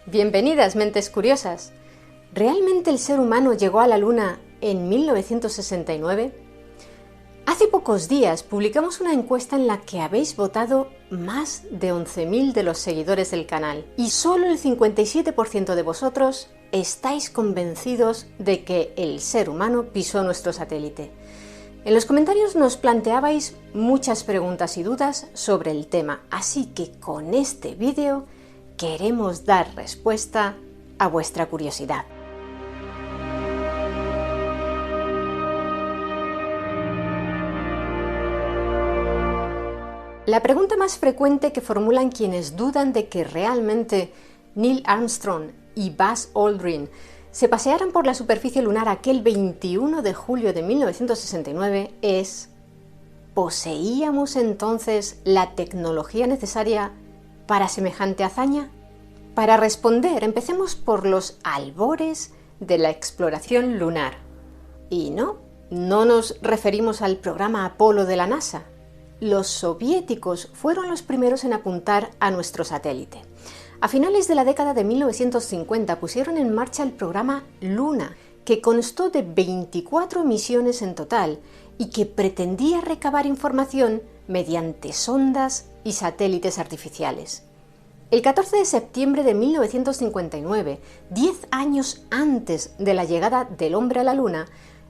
Bienvenidas, mentes curiosas. ¿Realmente el ser humano llegó a la Luna en 1969? Hace pocos días publicamos una encuesta en la que habéis votado más de 11.000 de los seguidores del canal y solo el 57% de vosotros estáis convencidos de que el ser humano pisó nuestro satélite. En los comentarios nos planteabais muchas preguntas y dudas sobre el tema, así que con este vídeo queremos dar respuesta a vuestra curiosidad. La pregunta más frecuente que formulan quienes dudan de que realmente Neil Armstrong y Buzz Aldrin se pasearan por la superficie lunar aquel 21 de julio de 1969 es: ¿poseíamos entonces la tecnología necesaria para semejante hazaña? Para responder, empecemos por los albores de la exploración lunar. Y no nos referimos al programa Apolo de la NASA. Los soviéticos fueron los primeros en apuntar a nuestro satélite. A finales de la década de 1950 pusieron en marcha el programa Luna, que constó de 24 misiones en total y que pretendía recabar información mediante sondas y satélites artificiales. El 14 de septiembre de 1959, 10 años antes de la llegada del hombre a la Luna,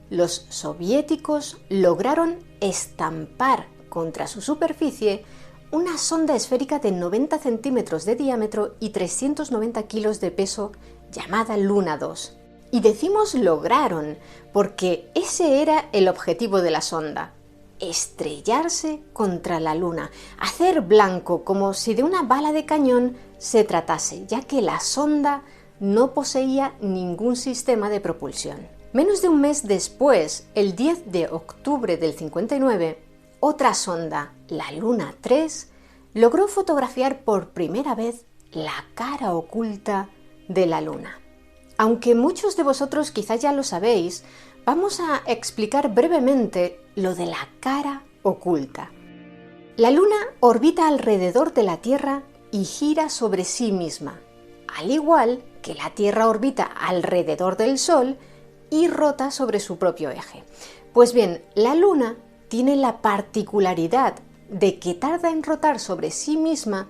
los soviéticos lograron estampar contra su superficie una sonda esférica de 90 centímetros de diámetro y 390 kilos de peso llamada Luna 2. Y decimos lograron porque ese era el objetivo de la sonda: estrellarse contra la Luna, hacer blanco como si de una bala de cañón se tratase, ya que la sonda no poseía ningún sistema de propulsión. Menos de un mes después, el 10 de octubre del 59, otra sonda, la Luna 3, logró fotografiar por primera vez la cara oculta de la Luna. Aunque muchos de vosotros quizá ya lo sabéis, vamos a explicar brevemente lo de la cara oculta. La Luna orbita alrededor de la Tierra y gira sobre sí misma, al igual que la Tierra orbita alrededor del Sol y rota sobre su propio eje. Pues bien, la Luna tiene la particularidad de que tarda en rotar sobre sí misma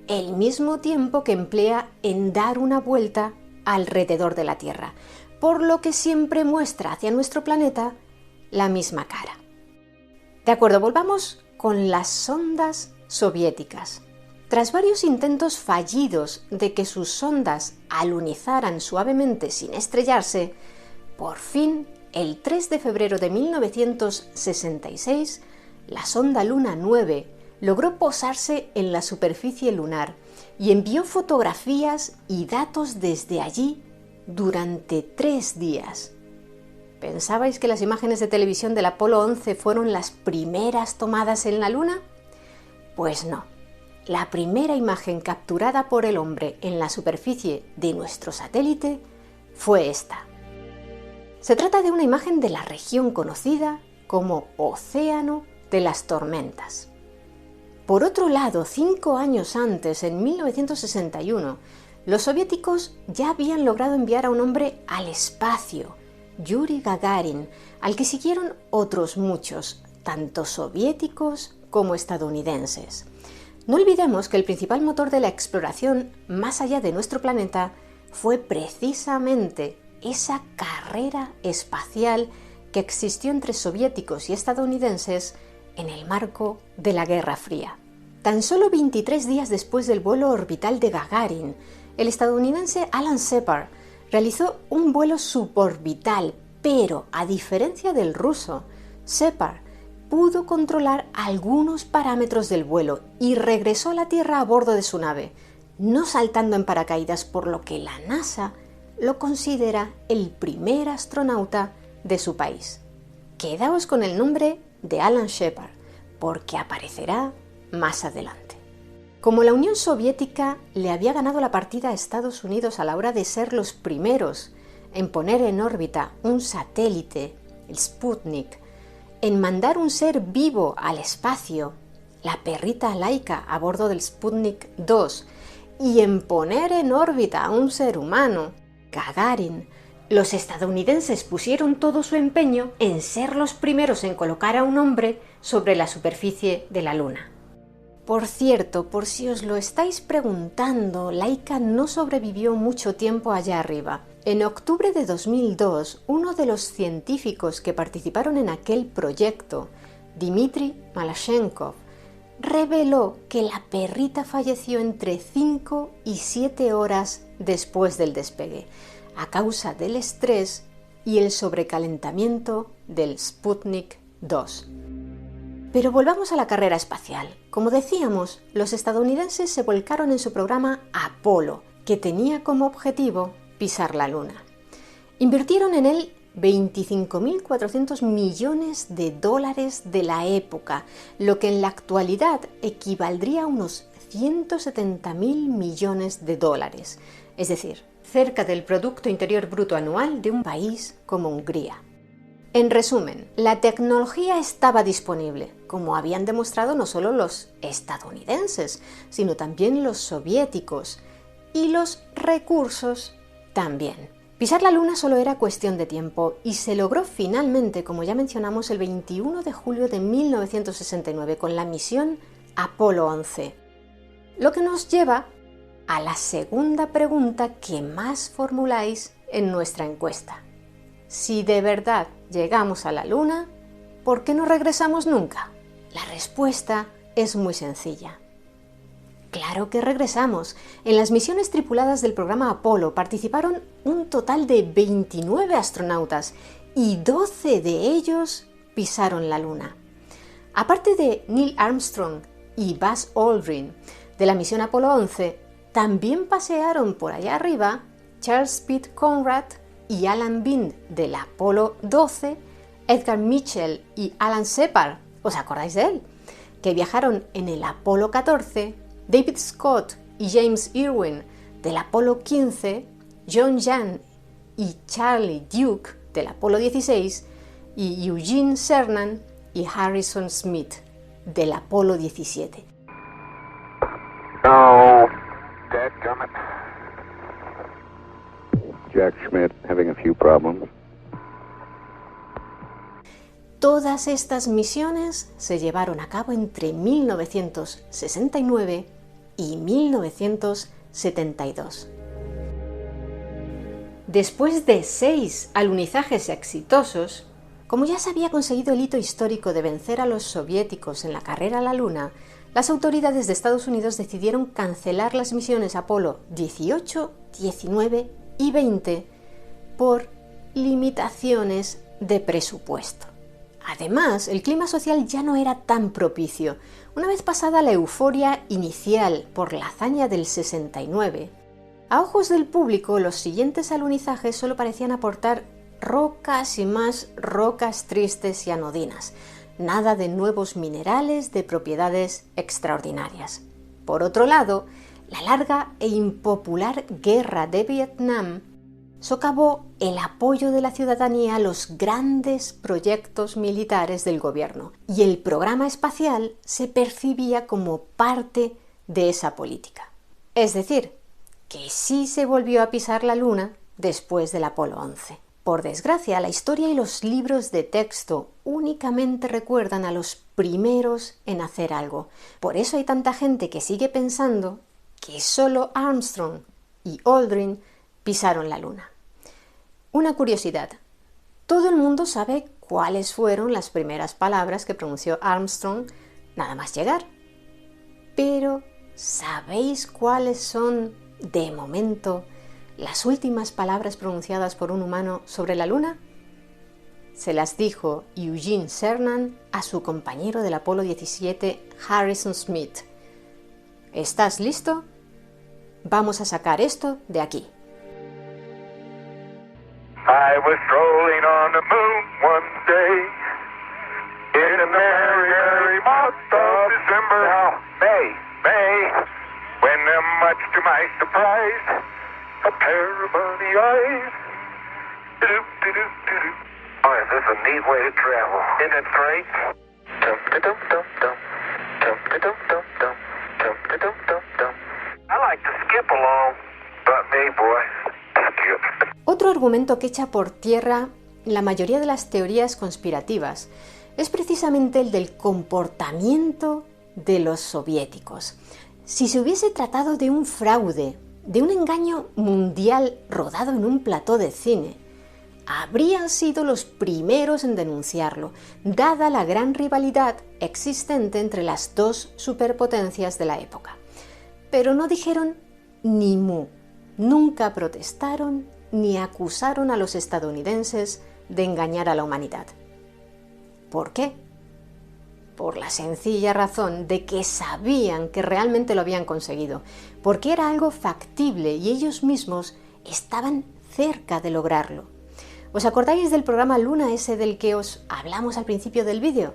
el mismo tiempo que emplea en dar una vuelta alrededor de la Tierra, por lo que siempre muestra hacia nuestro planeta la misma cara. De acuerdo, volvamos con las sondas soviéticas. Tras varios intentos fallidos de que sus sondas alunizaran suavemente sin estrellarse, por fin, el 3 de febrero de 1966, la sonda Luna 9 logró posarse en la superficie lunar y envió fotografías y datos desde allí durante 3 días. ¿Pensabais que las imágenes de televisión del Apolo 11 fueron las primeras tomadas en la Luna? Pues no. La primera imagen capturada por el hombre en la superficie de nuestro satélite fue esta. Se trata de una imagen de la región conocida como Océano de las Tormentas. Por otro lado, 5 años antes, en 1961, los soviéticos ya habían logrado enviar a un hombre al espacio, Yuri Gagarin, al que siguieron otros muchos, tanto soviéticos como estadounidenses. No olvidemos que el principal motor de la exploración más allá de nuestro planeta fue precisamente esa carrera espacial que existió entre soviéticos y estadounidenses en el marco de la Guerra Fría. Tan solo 23 días después del vuelo orbital de Gagarin, el estadounidense Alan Shepard realizó un vuelo suborbital, pero a diferencia del ruso, Shepard pudo controlar algunos parámetros del vuelo y regresó a la Tierra a bordo de su nave, no saltando en paracaídas, por lo que la NASA lo considera el primer astronauta de su país. Quedaos con el nombre de Alan Shepard, porque aparecerá más adelante. Como la Unión Soviética le había ganado la partida a Estados Unidos a la hora de ser los primeros en poner en órbita un satélite, el Sputnik, en mandar un ser vivo al espacio, la perrita Laika a bordo del Sputnik 2, y en poner en órbita a un ser humano, Gagarin, los estadounidenses pusieron todo su empeño en ser los primeros en colocar a un hombre sobre la superficie de la Luna. Por cierto, por si os lo estáis preguntando, Laika no sobrevivió mucho tiempo allá arriba. En octubre de 2002, uno de los científicos que participaron en aquel proyecto, Dmitry Malashenkov, reveló que la perrita falleció entre 5 y 7 horas después del despegue, a causa del estrés y el sobrecalentamiento del Sputnik 2. Pero volvamos a la carrera espacial. Como decíamos, los estadounidenses se volcaron en su programa Apolo, que tenía como objetivo pisar la Luna. Invirtieron en él 25.400 millones de dólares de la época, lo que en la actualidad equivaldría a unos 170.000 millones de dólares, es decir, cerca del Producto Interior Bruto anual de un país como Hungría. En resumen, la tecnología estaba disponible, como habían demostrado no solo los estadounidenses, sino también los soviéticos, y los recursos también. Pisar la Luna solo era cuestión de tiempo y se logró finalmente, como ya mencionamos, el 21 de julio de 1969 con la misión Apolo 11. Lo que nos lleva a la segunda pregunta que más formuláis en nuestra encuesta. Si de verdad llegamos a la Luna, ¿por qué no regresamos nunca? La respuesta es muy sencilla. Claro que regresamos. En las misiones tripuladas del programa Apolo participaron un total de 29 astronautas y 12 de ellos pisaron la Luna. Aparte de Neil Armstrong y Buzz Aldrin de la misión Apolo 11, también pasearon por allá arriba Charles Pitt Conrad y Alan Bean del Apolo 12, Edgar Mitchell y Alan Shepard, ¿os acordáis de él?, que viajaron en el Apolo 14, David Scott y James Irwin del Apolo 15, John Young y Charlie Duke del Apolo 16 y Eugene Cernan y Harrison Smith del Apolo 17. Oh, dadgummit. Jack Schmitt having a few problems. Todas estas misiones se llevaron a cabo entre 1969 y 1972. Después de 6 alunizajes exitosos, como ya se había conseguido el hito histórico de vencer a los soviéticos en la carrera a la Luna, las autoridades de Estados Unidos decidieron cancelar las misiones Apolo 18, 19 y 20 por limitaciones de presupuesto. Además, el clima social ya no era tan propicio. Una vez pasada la euforia inicial por la hazaña del 69, a ojos del público los siguientes alunizajes solo parecían aportar rocas y más rocas tristes y anodinas. Nada de nuevos minerales de propiedades extraordinarias. Por otro lado, la larga e impopular guerra de Vietnam socavó el apoyo de la ciudadanía a los grandes proyectos militares del gobierno, y el programa espacial se percibía como parte de esa política. Es decir, que sí se volvió a pisar la Luna después del Apolo 11. Por desgracia, la historia y los libros de texto únicamente recuerdan a los primeros en hacer algo. Por eso hay tanta gente que sigue pensando que solo Armstrong y Aldrin pisaron la Luna. Una curiosidad. Todo el mundo sabe cuáles fueron las primeras palabras que pronunció Armstrong nada más llegar. Pero, ¿sabéis cuáles son, de momento, las últimas palabras pronunciadas por un humano sobre la Luna? Se las dijo Eugene Cernan a su compañero del Apolo 17, Harrison Smith. ¿Estás listo? Vamos a sacar esto de aquí. I was strolling on the moon one day in a merry, merry month of December. Now, May, when much to my surprise, a pair of bunny eyes. Do-do-do-do-do. Oh, is this a neat way to travel? Isn't it great? Dum-da-dum-dum-dum. Dum-da-dum-dum-dum. Dum-da-dum-dum-dum. I like like to skip along, but me, boy, skip. Otro argumento que echa por tierra la mayoría de las teorías conspirativas es precisamente el del comportamiento de los soviéticos. Si se hubiese tratado de un fraude, de un engaño mundial rodado en un plató de cine, habrían sido los primeros en denunciarlo, dada la gran rivalidad existente entre las dos superpotencias de la época. Pero no dijeron ni mu, nunca protestaron ni acusaron a los estadounidenses de engañar a la humanidad. ¿Por qué? Por la sencilla razón de que sabían que realmente lo habían conseguido, porque era algo factible y ellos mismos estaban cerca de lograrlo. ¿Os acordáis del programa Luna, ese del que os hablamos al principio del vídeo?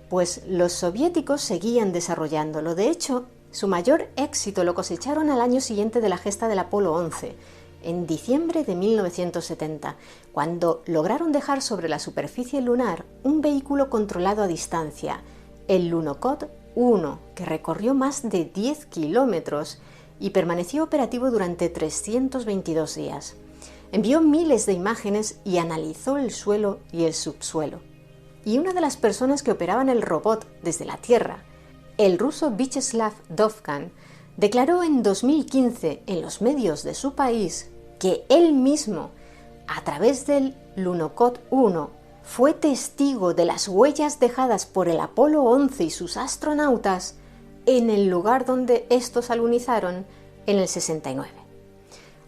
Pues los soviéticos seguían desarrollándolo. De hecho, su mayor éxito lo cosecharon al año siguiente de la gesta del Apolo 11, en diciembre de 1970, cuando lograron dejar sobre la superficie lunar un vehículo controlado a distancia, el Lunokhod 1, que recorrió más de 10 kilómetros y permaneció operativo durante 322 días. Envió miles de imágenes y analizó el suelo y el subsuelo. Y una de las personas que operaban el robot desde la Tierra, el ruso Vyacheslav Dovkan, declaró en 2015 en los medios de su país que él mismo, a través del Lunokhod 1, fue testigo de las huellas dejadas por el Apolo 11 y sus astronautas en el lugar donde estos alunizaron en el 69.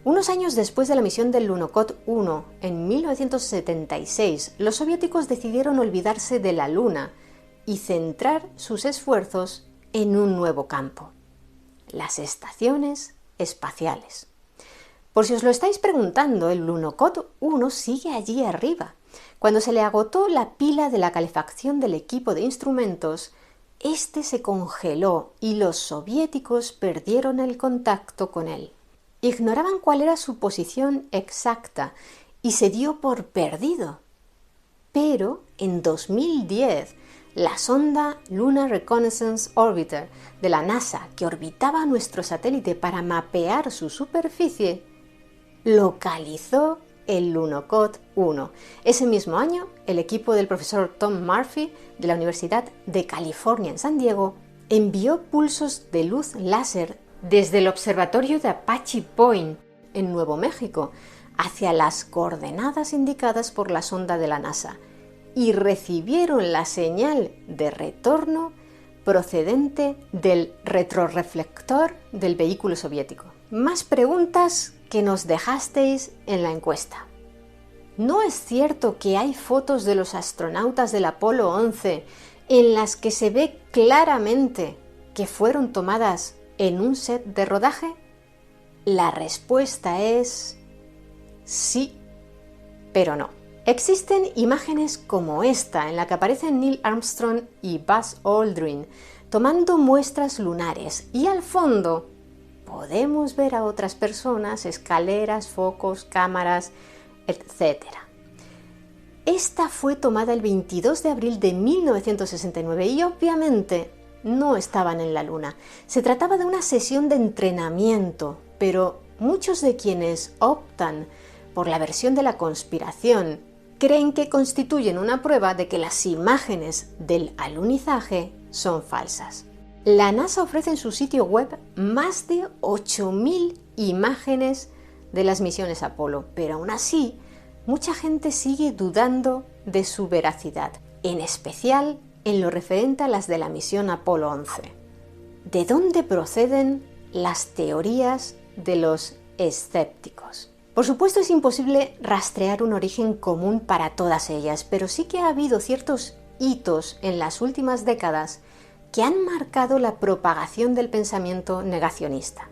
Unos años después de la misión del Lunokhod 1, en 1976, los soviéticos decidieron olvidarse de la Luna y centrar sus esfuerzos en un nuevo campo: las estaciones espaciales. Por si os lo estáis preguntando, el Lunokhod 1 sigue allí arriba. Cuando se le agotó la pila de la calefacción del equipo de instrumentos, este se congeló y los soviéticos perdieron el contacto con él. Ignoraban cuál era su posición exacta y se dio por perdido. Pero en 2010, la sonda Lunar Reconnaissance Orbiter de la NASA, que orbitaba nuestro satélite para mapear su superficie, localizó el Lunokhod 1. Ese mismo año, el equipo del profesor Tom Murphy de la Universidad de California en San Diego envió pulsos de luz láser desde el observatorio de Apache Point, en Nuevo México, hacia las coordenadas indicadas por la sonda de la NASA, y recibieron la señal de retorno procedente del retroreflector del vehículo soviético. Más preguntas que nos dejasteis en la encuesta. ¿No es cierto que hay fotos de los astronautas del Apolo 11 en las que se ve claramente que fueron tomadas en un set de rodaje? La respuesta es sí, pero no. Existen imágenes como esta, en la que aparecen Neil Armstrong y Buzz Aldrin tomando muestras lunares, y al fondo podemos ver a otras personas, escaleras, focos, cámaras, etc. Esta fue tomada el 22 de abril de 1969 y obviamente no estaban en la Luna. Se trataba de una sesión de entrenamiento, pero muchos de quienes optan por la versión de la conspiración creen que constituyen una prueba de que las imágenes del alunizaje son falsas. La NASA ofrece en su sitio web más de 8.000 imágenes de las misiones Apolo, pero aún así mucha gente sigue dudando de su veracidad, en especial en lo referente a las de la misión Apolo 11. ¿De dónde proceden las teorías de los escépticos? Por supuesto, es imposible rastrear un origen común para todas ellas, pero sí que ha habido ciertos hitos en las últimas décadas que han marcado la propagación del pensamiento negacionista.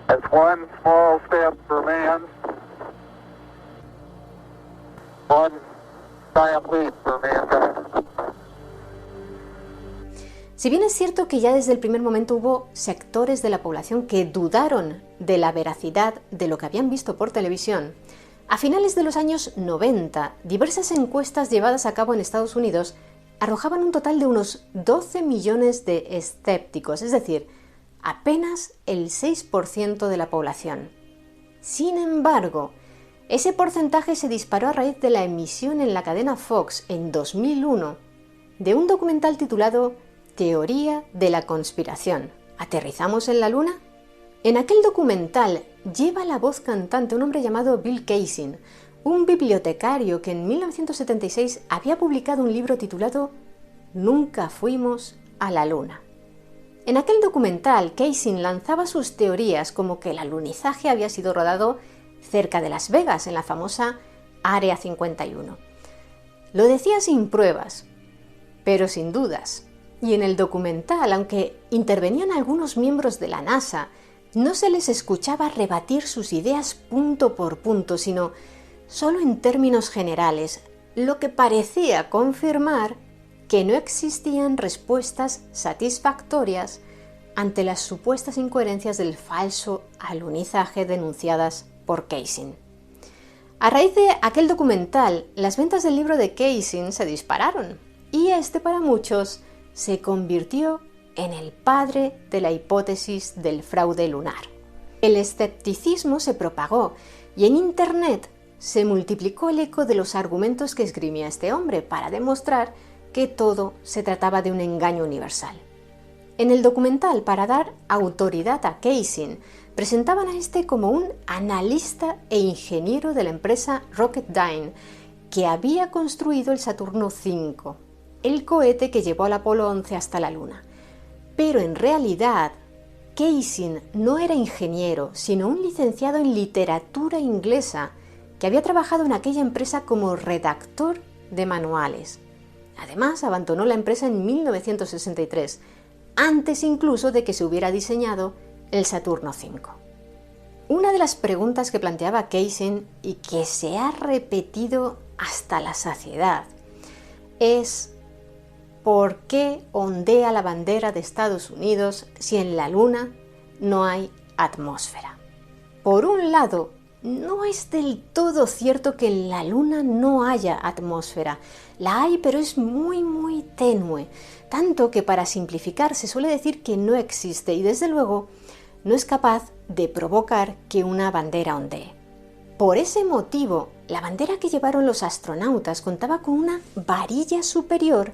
It's one small step for man, one giant leap for mankind. Si bien es cierto que ya desde el primer momento hubo sectores de la población que dudaron de la veracidad de lo que habían visto por televisión, a finales de los años 90, diversas encuestas llevadas a cabo en Estados Unidos arrojaban un total de unos 12 millones de escépticos, es decir, apenas el 6% de la población. Sin embargo, ese porcentaje se disparó a raíz de la emisión en la cadena Fox en 2001 de un documental titulado Teoría de la conspiración. ¿Aterrizamos en la Luna? En aquel documental lleva la voz cantante un hombre llamado Bill Kaysing, un bibliotecario que en 1976 había publicado un libro titulado Nunca fuimos a la Luna. En aquel documental, Kaysing lanzaba sus teorías como que el alunizaje había sido rodado cerca de Las Vegas, en la famosa Área 51. Lo decía sin pruebas, pero sin dudas. Y en el documental, aunque intervenían algunos miembros de la NASA, no se les escuchaba rebatir sus ideas punto por punto, sino solo en términos generales, lo que parecía confirmar que no existían respuestas satisfactorias ante las supuestas incoherencias del falso alunizaje denunciadas por Kaysing. A raíz de aquel documental, las ventas del libro de Kaysing se dispararon y este para muchos se convirtió en el padre de la hipótesis del fraude lunar. El escepticismo se propagó y en Internet se multiplicó el eco de los argumentos que esgrimía este hombre para demostrar que todo se trataba de un engaño universal. En el documental, para dar autoridad a Kaysing, presentaban a este como un analista e ingeniero de la empresa Rocketdyne que había construido el Saturno V, el cohete que llevó al Apolo 11 hasta la Luna. Pero en realidad, Kaysing no era ingeniero, sino un licenciado en literatura inglesa que había trabajado en aquella empresa como redactor de manuales. Además, abandonó la empresa en 1963, antes incluso de que se hubiera diseñado el Saturno V. Una de las preguntas que planteaba Kaysing y que se ha repetido hasta la saciedad es ¿por qué ondea la bandera de Estados Unidos si en la Luna no hay atmósfera? Por un lado, no es del todo cierto que en la Luna no haya atmósfera. La hay, pero es muy tenue, tanto que para simplificar se suele decir que no existe y desde luego no es capaz de provocar que una bandera ondee. Por ese motivo, la bandera que llevaron los astronautas contaba con una varilla superior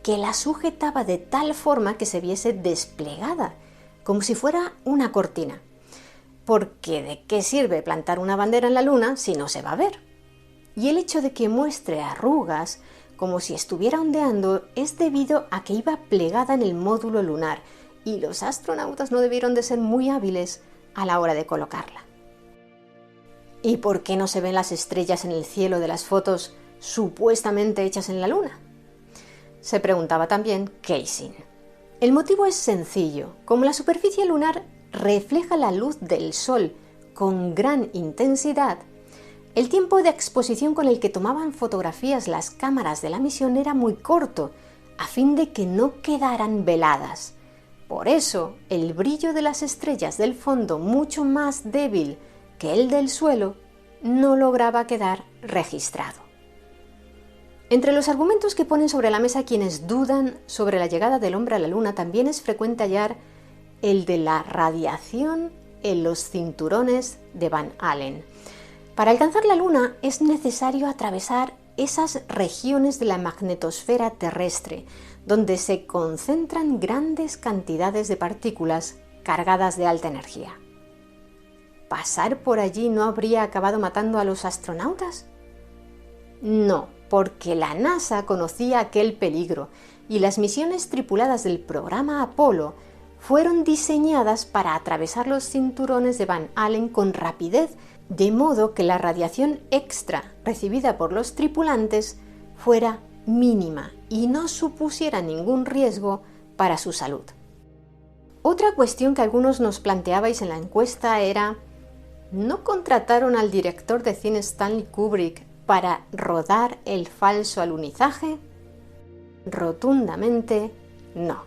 que la sujetaba de tal forma que se viese desplegada, como si fuera una cortina. Porque ¿de qué sirve plantar una bandera en la Luna si no se va a ver? Y el hecho de que muestre arrugas, como si estuviera ondeando, es debido a que iba plegada en el módulo lunar y los astronautas no debieron de ser muy hábiles a la hora de colocarla. ¿Y por qué no se ven las estrellas en el cielo de las fotos supuestamente hechas en la Luna?, se preguntaba también Kaysing. El motivo es sencillo. Como la superficie lunar refleja la luz del Sol con gran intensidad, el tiempo de exposición con el que tomaban fotografías las cámaras de la misión era muy corto, a fin de que no quedaran veladas. Por eso, el brillo de las estrellas del fondo, mucho más débil que el del suelo, no lograba quedar registrado. Entre los argumentos que ponen sobre la mesa quienes dudan sobre la llegada del hombre a la Luna también es frecuente hallar el de la radiación en los cinturones de Van Allen. Para alcanzar la Luna es necesario atravesar esas regiones de la magnetosfera terrestre, donde se concentran grandes cantidades de partículas cargadas de alta energía. ¿Pasar por allí no habría acabado matando a los astronautas? No, porque la NASA conocía aquel peligro y las misiones tripuladas del programa Apolo fueron diseñadas para atravesar los cinturones de Van Allen con rapidez, de modo que la radiación extra recibida por los tripulantes fuera mínima y no supusiera ningún riesgo para su salud. Otra cuestión que algunos nos planteabais en la encuesta era: ¿no contrataron al director de cine Stanley Kubrick para rodar el falso alunizaje? Rotundamente no.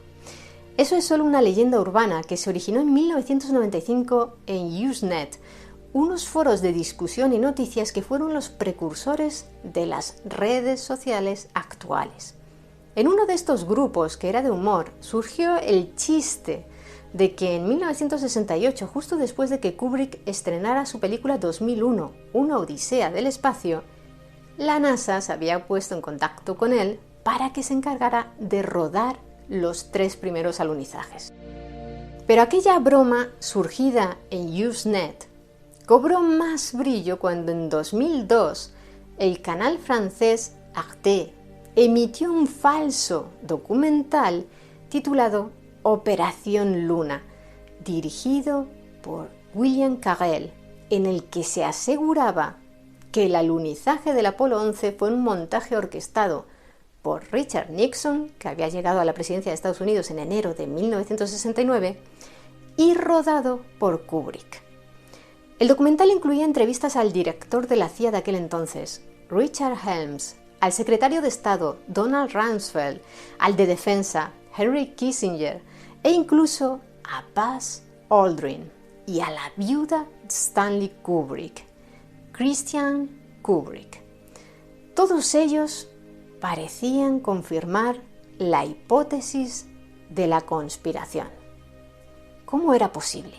Eso es solo una leyenda urbana que se originó en 1995 en Usenet, unos foros de discusión y noticias que fueron los precursores de las redes sociales actuales. En uno de estos grupos, que era de humor, surgió el chiste de que en 1968, justo después de que Kubrick estrenara su película 2001, Una Odisea del Espacio, la NASA se había puesto en contacto con él para que se encargara de rodar los 3 primeros alunizajes. Pero aquella broma surgida en Usenet cobró más brillo cuando en 2002 el canal francés Arte emitió un falso documental titulado Operación Luna, dirigido por William Carell, en el que se aseguraba que el alunizaje del Apolo 11 fue un montaje orquestado por Richard Nixon, que había llegado a la presidencia de Estados Unidos en enero de 1969, y rodado por Kubrick. El documental incluía entrevistas al director de la CIA de aquel entonces, Richard Helms, al secretario de Estado, Donald Rumsfeld, al de Defensa, Henry Kissinger, e incluso a Buzz Aldrin y a la viuda Stanley Kubrick, Christiane Kubrick. Todos ellos parecían confirmar la hipótesis de la conspiración. ¿Cómo era posible?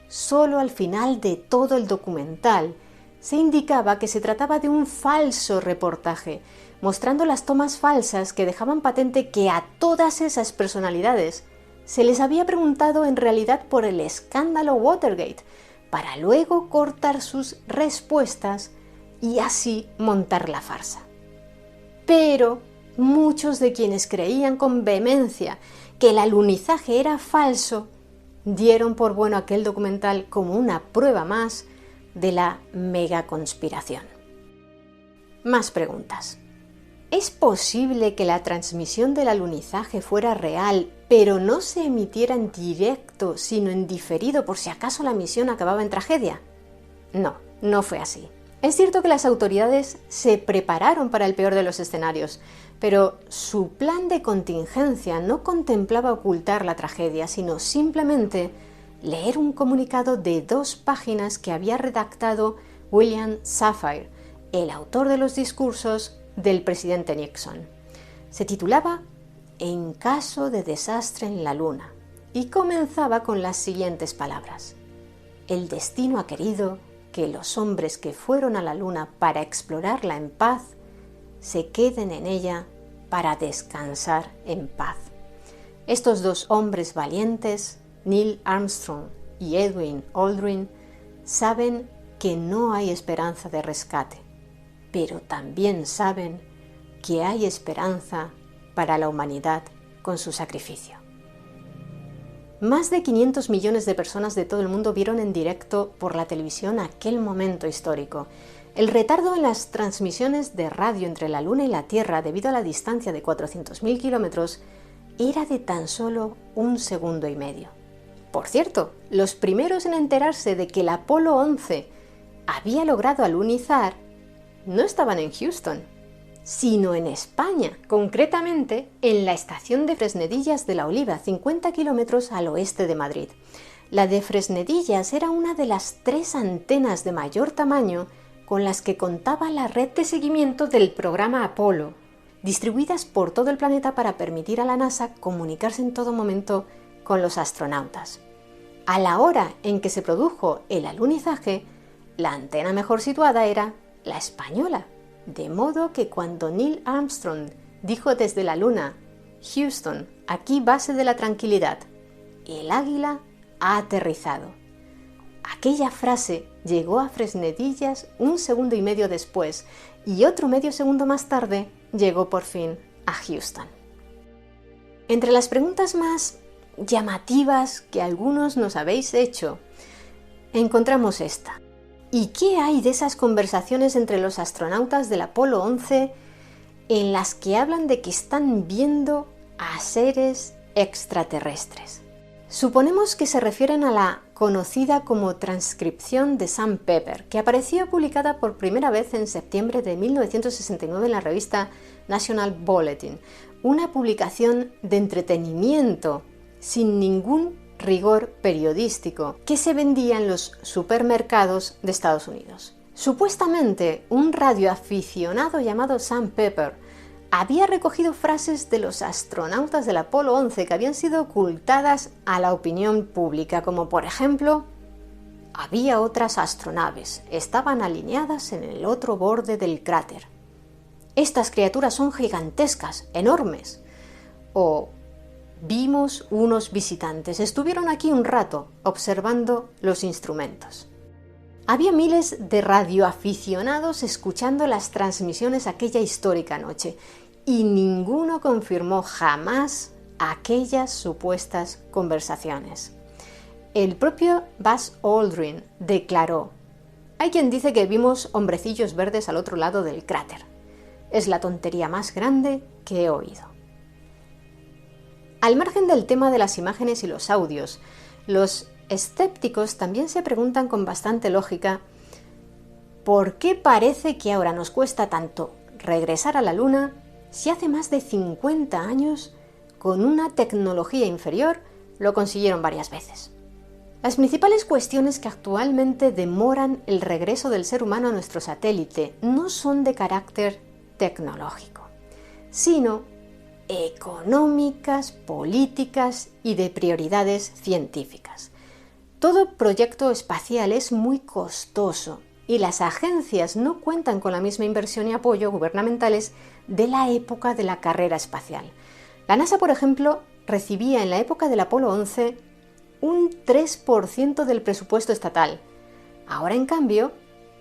Solo al final de todo el documental se indicaba que se trataba de un falso reportaje, mostrando las tomas falsas que dejaban patente que a todas esas personalidades se les había preguntado en realidad por el escándalo Watergate, para luego cortar sus respuestas y así montar la farsa. Pero muchos de quienes creían con vehemencia que el alunizaje era falso, dieron por bueno aquel documental como una prueba más de la megaconspiración. Más preguntas. ¿Es posible que la transmisión del alunizaje fuera real, pero no se emitiera en directo, sino en diferido por si acaso la misión acababa en tragedia? No, no fue así. Es cierto que las autoridades se prepararon para el peor de los escenarios, pero su plan de contingencia no contemplaba ocultar la tragedia, sino simplemente leer un comunicado de 2 páginas que había redactado William Safire, el autor de los discursos del presidente Nixon. Se titulaba En caso de desastre en la Luna y comenzaba con las siguientes palabras: El destino ha querido que los hombres que fueron a la Luna para explorarla en paz se queden en ella para descansar en paz. Estos 2 hombres valientes, Neil Armstrong y Edwin Aldrin, saben que no hay esperanza de rescate, pero también saben que hay esperanza para la humanidad con su sacrificio. Más de 500 millones de personas de todo el mundo vieron en directo por la televisión aquel momento histórico. El retardo en las transmisiones de radio entre la Luna y la Tierra, debido a la distancia de 400.000 kilómetros, era de tan solo 1,5 segundos. Por cierto, los primeros en enterarse de que el Apolo 11 había logrado alunizar no estaban en Houston, sino en España, concretamente en la estación de Fresnedillas de la Oliva, 50 kilómetros al oeste de Madrid. La de Fresnedillas era una de las 3 antenas de mayor tamaño con las que contaba la red de seguimiento del programa Apolo, distribuidas por todo el planeta para permitir a la NASA comunicarse en todo momento con los astronautas. A la hora en que se produjo el alunizaje, la antena mejor situada era la española, de modo que cuando Neil Armstrong dijo desde la Luna: Houston, aquí base de la tranquilidad, el águila ha aterrizado. Aquella frase llegó a Fresnedillas 1,5 segundos después y otro medio segundo más tarde llegó por fin a Houston. Entre las preguntas más llamativas que algunos nos habéis hecho, encontramos esta. ¿Y qué hay de esas conversaciones entre los astronautas del Apolo 11 en las que hablan de que están viendo a seres extraterrestres? Suponemos que se refieren a la conocida como transcripción de Sam Pepper, que apareció publicada por primera vez en septiembre de 1969 en la revista National Bulletin, una publicación de entretenimiento sin ningún rigor periodístico, que se vendía en los supermercados de Estados Unidos. Supuestamente, un radioaficionado llamado Sam Pepper había recogido frases de los astronautas del Apolo 11 que habían sido ocultadas a la opinión pública, como por ejemplo: había otras astronaves, estaban alineadas en el otro borde del cráter. Estas criaturas son gigantescas, enormes. O vimos unos visitantes, estuvieron aquí un rato observando los instrumentos. Había miles de radioaficionados escuchando las transmisiones aquella histórica noche y ninguno confirmó jamás aquellas supuestas conversaciones. El propio Buzz Aldrin declaró: hay quien dice que vimos hombrecillos verdes al otro lado del cráter. Es la tontería más grande que he oído. Al margen del tema de las imágenes y los audios, los escépticos también se preguntan con bastante lógica ¿por qué parece que ahora nos cuesta tanto regresar a la Luna si hace más de 50 años, con una tecnología inferior, lo consiguieron varias veces? Las principales cuestiones que actualmente demoran el regreso del ser humano a nuestro satélite no son de carácter tecnológico, sino económicas, políticas y de prioridades científicas. Todo proyecto espacial es muy costoso y las agencias no cuentan con la misma inversión y apoyo gubernamentales de la época de la carrera espacial. La NASA, por ejemplo, recibía en la época del Apolo 11 un 3% del presupuesto estatal. Ahora, en cambio,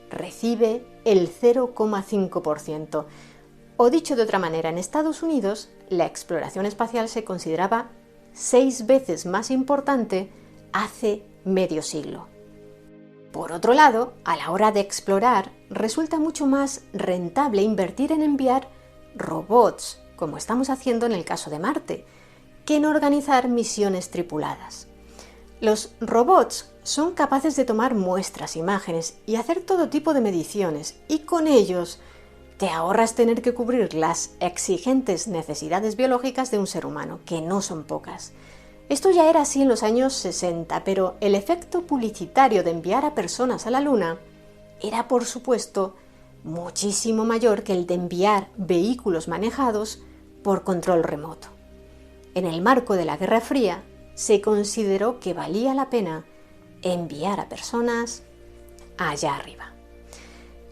recibe el 0,5%. O dicho de otra manera, en Estados Unidos, la exploración espacial se consideraba 6 veces más importante hace medio siglo. Por otro lado, a la hora de explorar, resulta mucho más rentable invertir en enviar robots, como estamos haciendo en el caso de Marte, que en organizar misiones tripuladas. Los robots son capaces de tomar muestras, imágenes y hacer todo tipo de mediciones, y con ellos te ahorras tener que cubrir las exigentes necesidades biológicas de un ser humano, que no son pocas. Esto ya era así en los años 60, pero el efecto publicitario de enviar a personas a la Luna era, por supuesto, muchísimo mayor que el de enviar vehículos manejados por control remoto. En el marco de la Guerra Fría, se consideró que valía la pena enviar a personas allá arriba.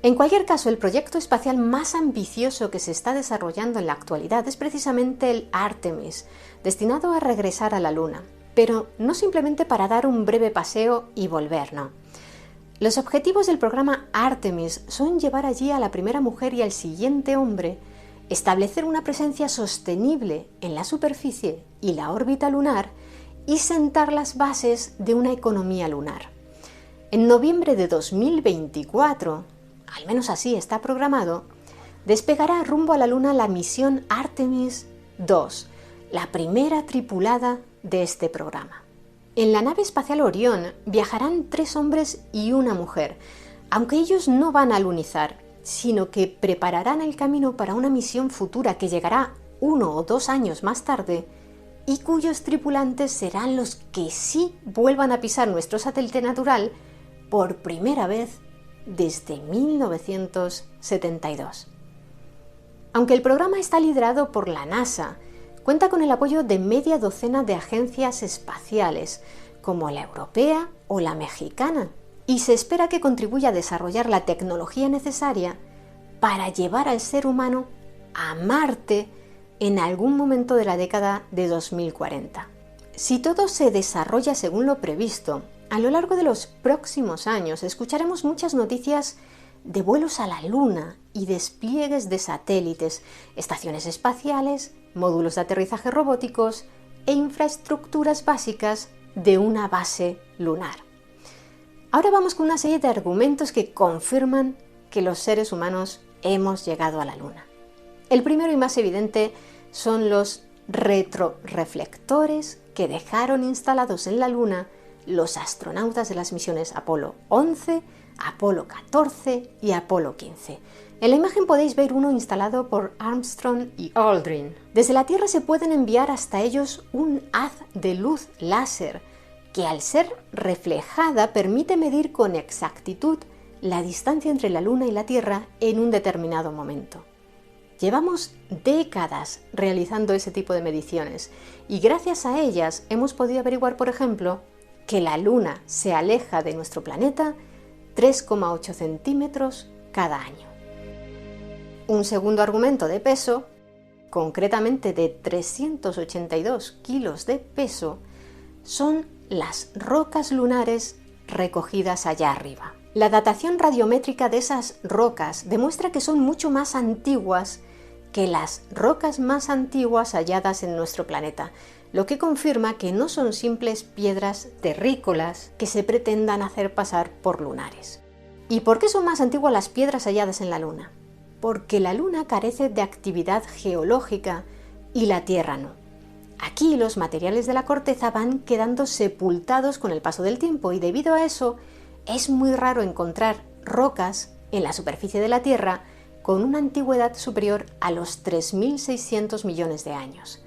En cualquier caso, el proyecto espacial más ambicioso que se está desarrollando en la actualidad es precisamente el Artemis, destinado a regresar a la Luna, pero no simplemente para dar un breve paseo y volver, no. Los objetivos del programa Artemis son llevar allí a la primera mujer y al siguiente hombre, establecer una presencia sostenible en la superficie y la órbita lunar y sentar las bases de una economía lunar. En noviembre de 2024, al menos así está programado, despegará rumbo a la Luna la misión Artemis II, la primera tripulada de este programa. En la nave espacial Orión viajarán 3 hombres y una mujer, aunque ellos no van a lunizar, sino que prepararán el camino para una misión futura que llegará 1 o 2 años más tarde y cuyos tripulantes serán los que sí vuelvan a pisar nuestro satélite natural por primera vez desde 1972. Aunque el programa está liderado por la NASA, cuenta con el apoyo de media docena de agencias espaciales, como la europea o la mexicana, y se espera que contribuya a desarrollar la tecnología necesaria para llevar al ser humano a Marte en algún momento de la década de 2040. Si todo se desarrolla según lo previsto, a lo largo de los próximos años escucharemos muchas noticias de vuelos a la Luna y despliegues de satélites, estaciones espaciales, módulos de aterrizaje robóticos e infraestructuras básicas de una base lunar. Ahora vamos con una serie de argumentos que confirman que los seres humanos hemos llegado a la Luna. El primero y más evidente son los retroreflectores que dejaron instalados en la Luna los astronautas de las misiones Apolo 11, Apolo 14 y Apolo 15. En la imagen podéis ver uno instalado por Armstrong y Aldrin. Desde la Tierra se pueden enviar hasta ellos un haz de luz láser que, al ser reflejada, permite medir con exactitud la distancia entre la Luna y la Tierra en un determinado momento. Llevamos décadas realizando ese tipo de mediciones y gracias a ellas hemos podido averiguar, por ejemplo, que la Luna se aleja de nuestro planeta 3,8 centímetros cada año. Un segundo argumento de peso, concretamente de 382 kilos de peso, son las rocas lunares recogidas allá arriba. La datación radiométrica de esas rocas demuestra que son mucho más antiguas que las rocas más antiguas halladas en nuestro planeta, lo que confirma que no son simples piedras terrícolas que se pretendan hacer pasar por lunares. ¿Y por qué son más antiguas las piedras halladas en la Luna? Porque la Luna carece de actividad geológica y la Tierra no. Aquí los materiales de la corteza van quedando sepultados con el paso del tiempo y debido a eso es muy raro encontrar rocas en la superficie de la Tierra con una antigüedad superior a los 3.600 millones de años.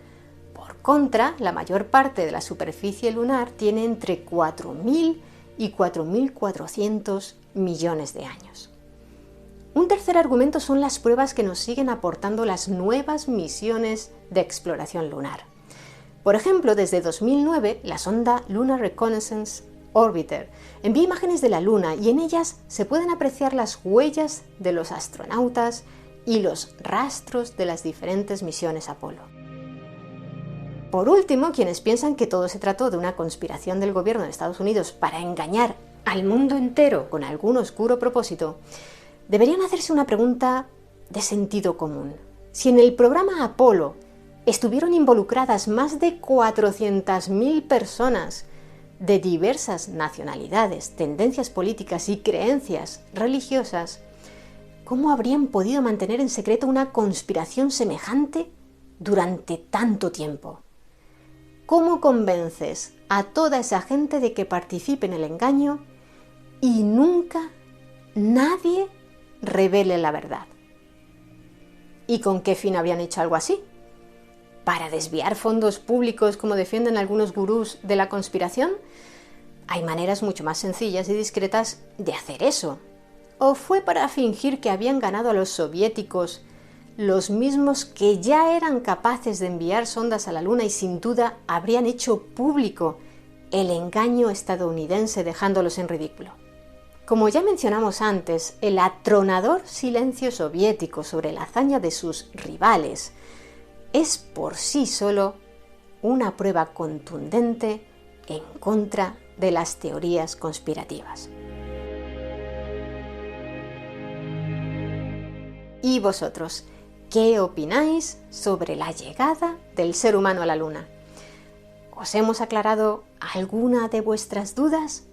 Por contra, la mayor parte de la superficie lunar tiene entre 4.000 y 4.400 millones de años. Un tercer argumento son las pruebas que nos siguen aportando las nuevas misiones de exploración lunar. Por ejemplo, desde 2009, la sonda Lunar Reconnaissance Orbiter envía imágenes de la Luna y en ellas se pueden apreciar las huellas de los astronautas y los rastros de las diferentes misiones Apolo. Por último, quienes piensan que todo se trató de una conspiración del gobierno de Estados Unidos para engañar al mundo entero con algún oscuro propósito, deberían hacerse una pregunta de sentido común. Si en el programa Apolo estuvieron involucradas más de 400.000 personas de diversas nacionalidades, tendencias políticas y creencias religiosas, ¿cómo habrían podido mantener en secreto una conspiración semejante durante tanto tiempo? ¿Cómo convences a toda esa gente de que participe en el engaño y nunca nadie revele la verdad? ¿Y con qué fin habrían hecho algo así? ¿Para desviar fondos públicos como defienden algunos gurús de la conspiración? Hay maneras mucho más sencillas y discretas de hacer eso. ¿O fue para fingir que habían ganado a los soviéticos, los mismos que ya eran capaces de enviar sondas a la Luna y sin duda habrían hecho público el engaño estadounidense dejándolos en ridículo? Como ya mencionamos antes, el atronador silencio soviético sobre la hazaña de sus rivales es por sí solo una prueba contundente en contra de las teorías conspirativas. ¿Y vosotros, qué opináis sobre la llegada del ser humano a la Luna? ¿Os hemos aclarado alguna de vuestras dudas?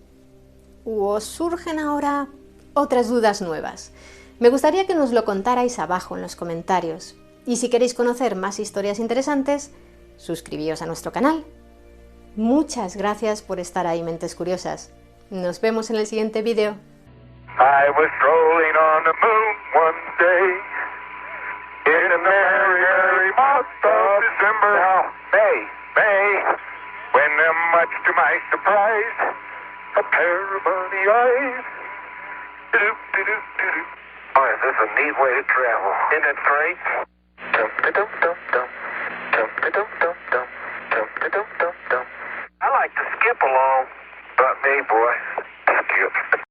¿O os surgen ahora otras dudas nuevas? Me gustaría que nos lo contarais abajo en los comentarios. Y si queréis conocer más historias interesantes, suscribíos a nuestro canal. Muchas gracias por estar ahí, mentes curiosas. Nos vemos en el siguiente vídeo. I was strolling on the moon one day in a merry, merry month of December. Now, May, when much to my surprise, a pair of bunny eyes. Boy, is this a neat way to travel. Isn't it great? I like to skip along. Not me, boy. Skip.